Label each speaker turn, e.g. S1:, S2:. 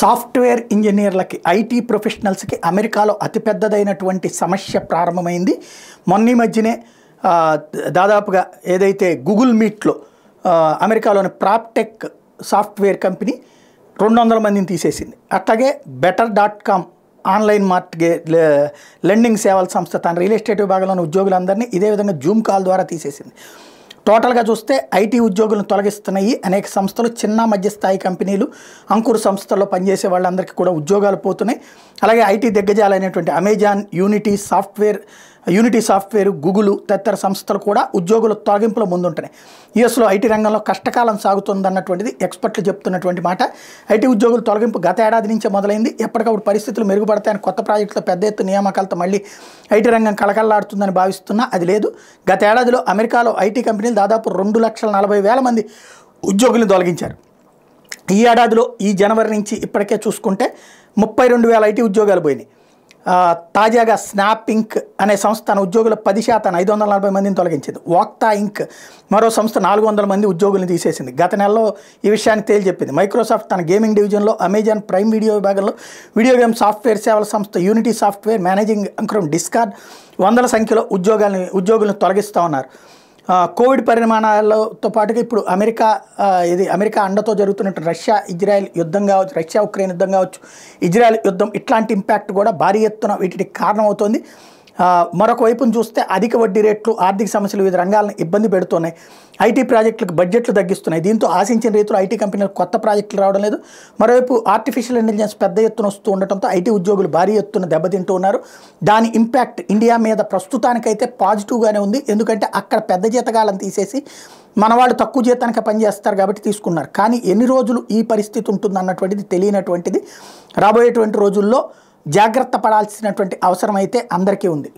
S1: Software ఇంజనీర్లకి IT ప్రొఫెషనల్స్కి అమెరికాలో అతిపెద్దదైనటువంటి సమస్య ప్రారంభమైంది. మొన్న మధ్యనే దాదాపుగా ఏదైతే గూగుల్ మీట్లో అమెరికాలోని ప్రాప్టెక్ సాఫ్ట్వేర్ కంపెనీ 200 మందిని తీసేసింది. అట్లాగే better.com ఆన్లైన్ లెండింగ్ సేవల సంస్థ తన రియల్ ఎస్టేట్ విభాగంలోని ఉద్యోగులందరినీ ఇదే విధంగా జూమ్ కాల్ ద్వారా తీసేసింది. టోటల్గా చూస్తే ఐటీ ఉద్యోగులను తొలగిస్తున్నాయి అనేక సంస్థలు, చిన్న మధ్యస్థాయి కంపెనీలు, అంకుర సంస్థల్లో పనిచేసే వాళ్ళందరికీ కూడా ఉద్యోగాలు పోతున్నాయి. అలాగే ఐటీ దిగ్గజాలైనటువంటి అమెజాన్, యూనిటీ సాఫ్ట్వేర్, గూగుల్ తదితర సంస్థలు కూడా ఉద్యోగుల తొలగింపుల ముందుంటున్నాయి. యుఎస్లో ఐటీ రంగంలో కష్టకాలం సాగుతుందన్నటువంటిది ఎక్స్పర్ట్లు చెప్తున్నటువంటి మాట. ఐటీ ఉద్యోగుల తొలగింపు గత ఏడాది నుంచే మొదలైంది. ఎప్పటికప్పుడు పరిస్థితులు మెరుగుపడతాయని కొత్త ప్రాజెక్టులో పెద్ద ఎత్తున నియామకాలతో మళ్ళీ ఐటీ రంగం కళకళలాడుతుందని భావిస్తున్నా అది లేదు. గత ఏడాదిలో అమెరికాలో ఐటీ కంపెనీలు దాదాపు 2,40,000 మంది ఉద్యోగులను తొలగించారు. ఈ ఏడాదిలో ఈ జనవరి నుంచి ఇప్పటికే చూసుకుంటే 32,000 ఐటీ ఉద్యోగాలు పోయినాయి. తాజాగా స్నాప్ ఇంక్ అనే సంస్థ తన ఉద్యోగుల 10% 540 మందిని తొలగించింది. వాక్తా ఇంక్ మరో సంస్థ 400 మంది ఉద్యోగులను తీసేసింది. గత నెలలో ఈ విషయాన్ని తేల్చెప్పింది. మైక్రోసాఫ్ట్ తన గేమింగ్ డివిజన్లో, అమెజాన్ ప్రైమ్ వీడియో విభాగంలో, వీడియో గేమ్ సాఫ్ట్వేర్ సేవల సంస్థ యూనిటీ సాఫ్ట్వేర్ మేనేజింగ్ అంకురం డిస్కార్డ్ 100 సంఖ్యలో ఉద్యోగులను తొలగిస్తూ ఉన్నారు. కోవిడ్ పరిమాణాలతో పాటుగా ఇప్పుడు అమెరికా అండతో జరుగుతున్నట్టు రష్యా ఇజ్రాయెల్ యుద్ధం కావచ్చు, రష్యా ఉక్రెయిన్ యుద్ధం కావచ్చు, ఇజ్రాయెల్ యుద్ధం ఇట్లాంటి ఇంపాక్ట్ కూడా భారీ ఎత్తున వీటికి కారణమవుతోంది. మరొక వైపును చూస్తే అధిక వడ్డీ రేట్లు, ఆర్థిక సమస్యలు వివిధ రంగాలను ఇబ్బంది పెడుతున్నాయి. ఐటీ ప్రాజెక్టులకు బడ్జెట్లు తగ్గిస్తున్నాయి. దీంతో ఆశించిన రీతిలో ఐటీ కంపెనీలకు కొత్త ప్రాజెక్టులు రావడం లేదు. మరోవైపు ఆర్టిఫిషియల్ ఇంటెలిజెన్స్ పెద్ద ఎత్తున వస్తూ ఉండటంతో ఐటీ ఉద్యోగులు భారీ ఎత్తున దెబ్బతింటూ ఉన్నారు. దాని ఇంపాక్ట్ ఇండియా మీద ప్రస్తుతానికైతే పాజిటివ్గానే ఉంది. ఎందుకంటే అక్కడ పెద్ద జీతగాళ్ళని తీసేసి మన వాళ్ళు తక్కువ జీతానికి పనిచేస్తారు కాబట్టి తీసుకున్నారు. కానీ ఎన్ని రోజులు ఈ పరిస్థితి ఉంటుందన్నటువంటిది తెలియనటువంటిది. రాబోయేటువంటి రోజుల్లో జాగ్రత్త పడాల్సినటువంటి అవసరం అయితే అందరికీ ఉంది.